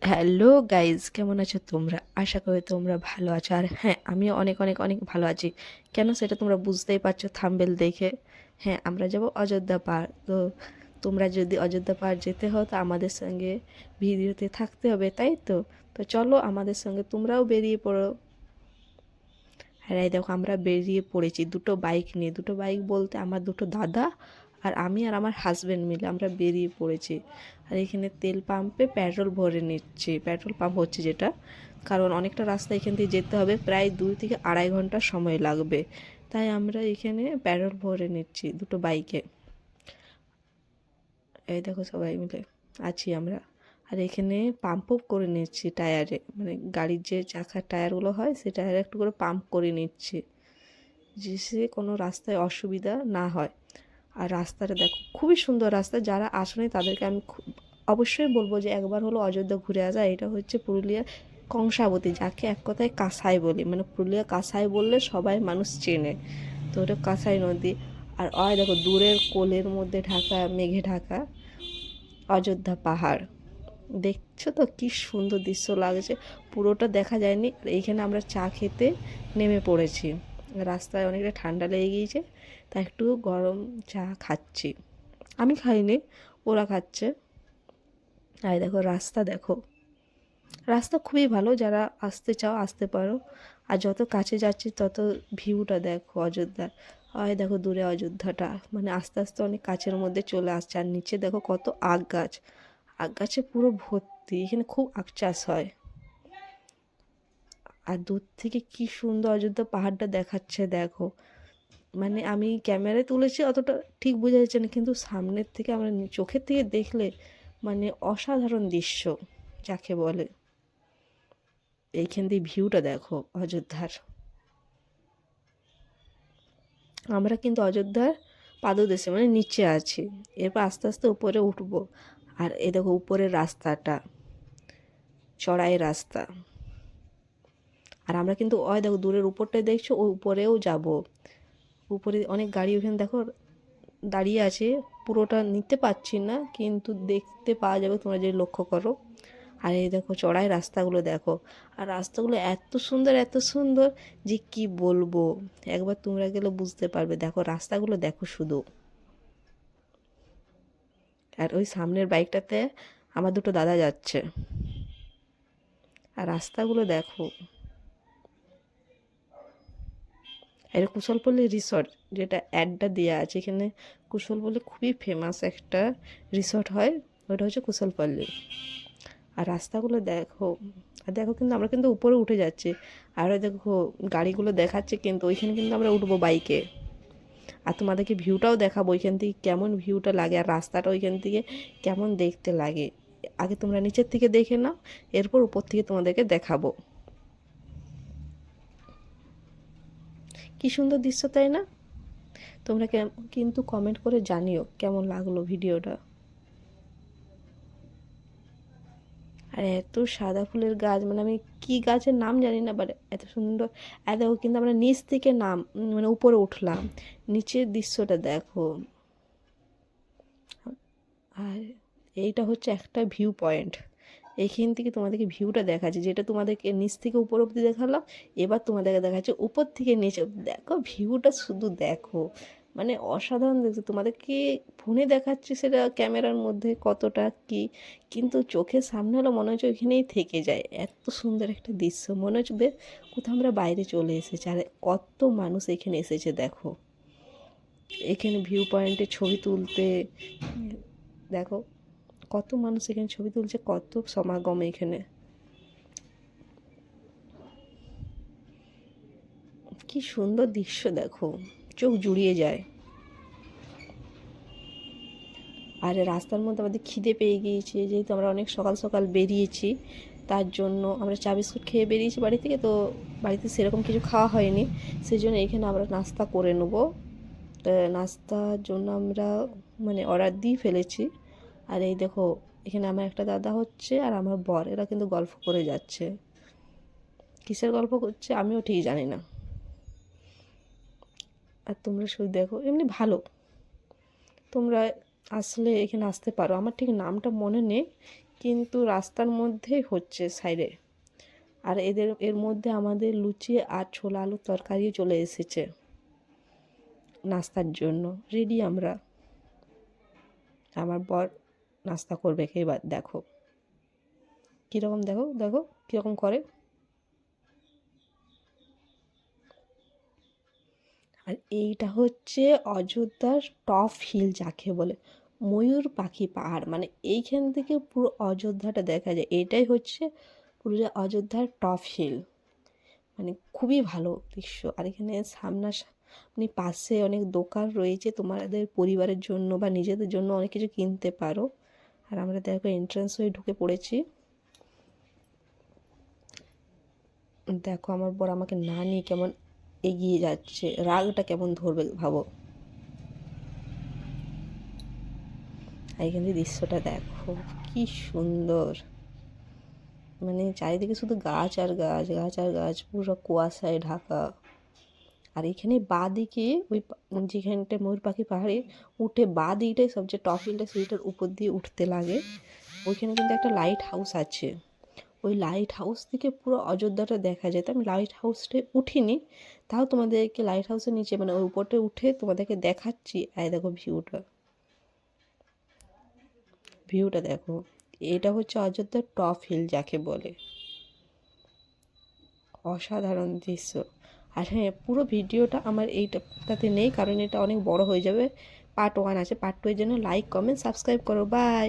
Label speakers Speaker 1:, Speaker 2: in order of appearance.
Speaker 1: Hello guys, কেমন আছো তোমরা? আশা করি তোমরা ভালো আছো। আর হ্যাঁ, আমিও অনেক অনেক অনেক ভালো আছি। কেন সেটা তোমরা বুঝতেই পারছো থাম্বনেল দেখে। হ্যাঁ, আমরা যাব অযোধ্যা পাহাড়। তো তোমরা যদি অযোধ্যা পাহাড় যেতে হও তো আমাদের সঙ্গে ভিডিওতে থাকতে হবে, তাই তো? তো চলো আমাদের সঙ্গে তোমরাও বেরিয়ে পড়ো। আর এই দেখো আমরা বেরিয়ে পড়েছি দুটো বাইক নিয়ে। দুটো বাইক বলতে আমার দুটো দাদা আর আমি আর আমার হাজব্যান্ড মিলে আমরা বেরিয়ে পড়েছি। আর এখানে তেল পাম্পে পেট্রোল ভরে নিচ্ছি, পেট্রোল পাম্প হচ্ছে যেটা, কারণ অনেকটা রাস্তা এখান থেকে যেতে হবে, প্রায় 2 থেকে আড়াই ঘন্টা সময় লাগবে। তাই আমরা এখানে পেট্রোল ভরে নিচ্ছি দুটো বাইকে। এই দেখো সবাই মিলে আছি আমরা। আর এখানে পাম্প আপ করে নিচ্ছি টায়ারে, মানে গাড়ির যে চাকার টায়ারগুলো হয় সে টায়ারে একটু করে পাম্প করে নিচ্ছি, যে সে কোনো রাস্তায় অসুবিধা না হয়। আর রাস্তাটা দেখো খুবই সুন্দর রাস্তা। যারা আসেনি তাদেরকে আমি অবশ্যই বলবো যে একবার হলো অযোধ্যা ঘুরে আসা। এটা হচ্ছে পুরুলিয়ার কংসাবতী, যাকে এক কথায় কাঁসাই বলি, মানে পুরুলিয়া কাঁসাই বললে সবাই মানুষ চেনে। তো ওটা কাঁসাই নদী। আর ওই দেখো দূরের কোলের মধ্যে ঢাকা, মেঘে ঢাকা অযোধ্যা পাহাড়। দেখছো তো কি সুন্দর দৃশ্য লাগছে। পুরোটা দেখা যায়নি। আর এইখানে আমরা চা খেতে নেমে পড়েছি। রাস্তায় অনেকটা ঠান্ডা লেগে গিয়েছে, তাই একটু গরম চা খাচ্ছি। আমি খাইনি, ওরা খাচ্ছে। আর দেখো রাস্তা দেখো, রাস্তা খুবই ভালো। যারা আসতে চাও আসতে পারো। আর যত কাছে যাচ্ছি তত ভিউটা দেখো অযোধ্যার। হয় দেখো দূরে অযোধ্যাটা, মানে আস্তে আস্তে অনেক কাছের মধ্যে চলে আসছে। আর নিচে দেখো কত আখ গাছ, আখ গাছে পুরো ভর্তি। এখানে খুব আখ চাষ হয়। আর দূর থেকে কি সুন্দর অযোধ্যা পাহাড়টা দেখাচ্ছে দেখো। মানে আমি ক্যামেরায় তুলেছি অতটা ঠিক বোঝা যাচ্ছে না, কিন্তু সামনের থেকে আমরা চোখের থেকে দেখলে মানে অসাধারণ দৃশ্য যাকে বলে। এইখান দিয়ে ভিউটা দেখো অযোধ্যার। আমরা কিন্তু অযোধ্যার পাদদেশে মানে নিচে আছি, এরপর আস্তে আস্তে উপরে উঠবো। আর এ দেখো উপরের রাস্তাটা, চড়াই রাস্তা। আর আমরা কিন্তু ওই দেখো দূরের উপরটায় দেখছো, ওই উপরেও যাব। উপরে অনেক গাড়ি ওখানে দেখো দাঁড়িয়ে আছে। পুরোটা নিতে পারছি না, কিন্তু দেখতে পাওয়া যাবে তোমরা যদি লক্ষ্য করো। আর এই দেখো চড়াই রাস্তাগুলো দেখো। আর রাস্তাগুলো এত সুন্দর এত সুন্দর যে কি বলবো, একবার তোমরা গেলে বুঝতে পারবে। দেখো রাস্তাগুলো দেখো শুধু। আর ওই সামনের বাইকটাতে আমার দুটো দাদা যাচ্ছে। আর রাস্তাগুলো দেখো। এটা কুশলপল্লী রিসর্ট, যেটা অ্যাডটা দেওয়া আছে এখানে। কুশলপল্লী খুবই ফেমাস একটা রিসর্ট হয়, ওটা হচ্ছে কুশলপল্লী। আর রাস্তাগুলো দেখো। আর দেখো কিন্তু আমরা কিন্তু উপরে উঠে যাচ্ছি। আর ওই দেখো গাড়িগুলো দেখাচ্ছে, কিন্তু ওইখানে কিন্তু আমরা উঠবো বাইকে। আর তোমাদেরকে ভিউটাও দেখাবো ওইখান থেকে কেমন ভিউটা লাগে, আর রাস্তাটা ওইখান থেকে কেমন দেখতে লাগে। আগে তোমরা নিচের থেকে দেখে নাও, এরপর উপর থেকে তোমাদেরকে দেখাবো। কি সুন্দর দৃশ্য, তাই না? তোমরা কিন্তু কমেন্ট করে জানিও কেমন লাগলো ভিডিওটা। আর এত সাদা ফুলের গাছ, মানে আমি কি গাছের নাম জানি না, বাট এত সুন্দর। এত কিন্তু আমরা নিচ থেকে মানে উপরে উঠলাম, নিচের দৃশ্যটা দেখো। আর এইটা হচ্ছে একটা ভিউ পয়েন্ট। এইখান থেকে তোমাদেরকে ভিউটা দেখাচ্ছে, যেটা তোমাদেরকে নিচ থেকে উপর অব্দি দেখালাম। এবার তোমাদেরকে দেখাচ্ছে উপর থেকে নিচে। দেখো ভিউটা শুধু দেখো, মানে অসাধারণ দেখছো। তোমাদেরকে ফোনে দেখাচ্ছে সেটা ক্যামেরার মধ্যে কতটা কি, কিন্তু চোখের সামনে হলো মনে হচ্ছে ওইখানেই থেকে যায়। এত সুন্দর একটা দৃশ্য, মনে হচ্ছে কোথাও আমরা বাইরে চলে এসেছি। আর কত মানুষ এখানে এসেছে দেখো, এখানে ভিউ পয়েন্টে ছবি তুলতে। দেখো কত মানুষ এখানে ছবি তুলছে, কত সমাগম এখানে। কি সুন্দর দৃশ্য দেখো, চোখ জুড়িয়ে যায়। আর রাস্তার মধ্যে আমাদের খিদে পেয়ে গিয়েছে, যেহেতু আমরা অনেক সকাল সকাল বেরিয়েছি, তার জন্য আমরা চা বিস্কুট খেয়ে বেরিয়েছি বাড়ি থেকে। তো বাড়িতে সেরকম কিছু খাওয়া হয়নি, সেই জন্য এখানে আমরা নাস্তা করে নেবো। নাস্তার জন্য আমরা মানে অর্ডার দিয়ে ফেলেছি। আর এই দেখো এখানে আমার একটা দাদা হচ্ছে আর আমার বর, এরা কিন্তু গল্প করে যাচ্ছে। কিসের গল্প করছে আমিও ঠিক জানি না। আর তোমরা শুধু দেখো, এমনি ভালো। তোমরা আসলে এখানে আসতে পারো। আমার ঠিক নামটা মনে নেই, কিন্তু রাস্তার মধ্যেই হচ্ছে সাইডে। আর এর মধ্যে আমাদের লুচি আর ছোলা আলুর তরকারিও চলে এসেছে নাস্তার জন্য। রেডি আমরা। আমার বর নাস্তা করবে, এবার দেখো কীরকম, দেখো দেখো কীরকম করে। আর এইটা হচ্ছে অযোধ্যার টপ হিল যাকে বলে, ময়ূর পাখি পাহাড়। মানে এইখান থেকে পুরো অযোধ্যাটা দেখা যায়। এটাই হচ্ছে পুরো অযোধ্যার টপ হিল। মানে খুবই ভালো দৃশ্য। আর এখানে সামনাসামনি পাশে অনেক দোকান রয়েছে, তোমাদের পরিবারের জন্য বা নিজেদের জন্য অনেক কিছু কিনতে পারো। আর আমরা দেখো এন্ট্রান্স হয়ে ঢুকে পড়েছি। দেখো আমার বর আমাকে না নিয়ে কেমন এগিয়ে যাচ্ছে, রাগটা কেমন ধরবে ভাবো। এইখানে দৃশ্যটা দেখো কি সুন্দর। মানে চারিদিকে শুধু গাছ আর গাছ, গাছ আর গাছ, পুরো কুয়াশায় ঢাকা। আর এখানে বাঁ দিকে ওই যেখানটা ময়ূর পাখি পাহাড়ে উঠে বাঁ দিকটাই সবচেয়ে টপ হিলটা, সেইটার উপর দিয়ে উঠতে লাগে। ওইখানে কিন্তু একটা লাইট হাউস আছে। ওই লাইট হাউস থেকে পুরো অযোধ্যাটা দেখা যায়। তো আমি লাইট হাউসটায় উঠিনি, তাও তোমাদেরকে লাইট হাউসের নিচে মানে ওই উপরটা উঠে তোমাদেরকে দেখাচ্ছি। এই দেখো ভিউটা, ভিউটা দেখো। এটা হচ্ছে অযোধ্যার টপ হিল যাকে বলে। অসাধারণ দৃশ্য। আর হ্যাঁ, পুরো ভিডিওটা আমার এইটাতে নেই, কারণ এটা অনেক বড় হয়ে যাবে। পার্ট 1 আছে, পার্ট 2 এর জন্য লাইক কমেন্ট সাবস্ক্রাইব করো। বাই।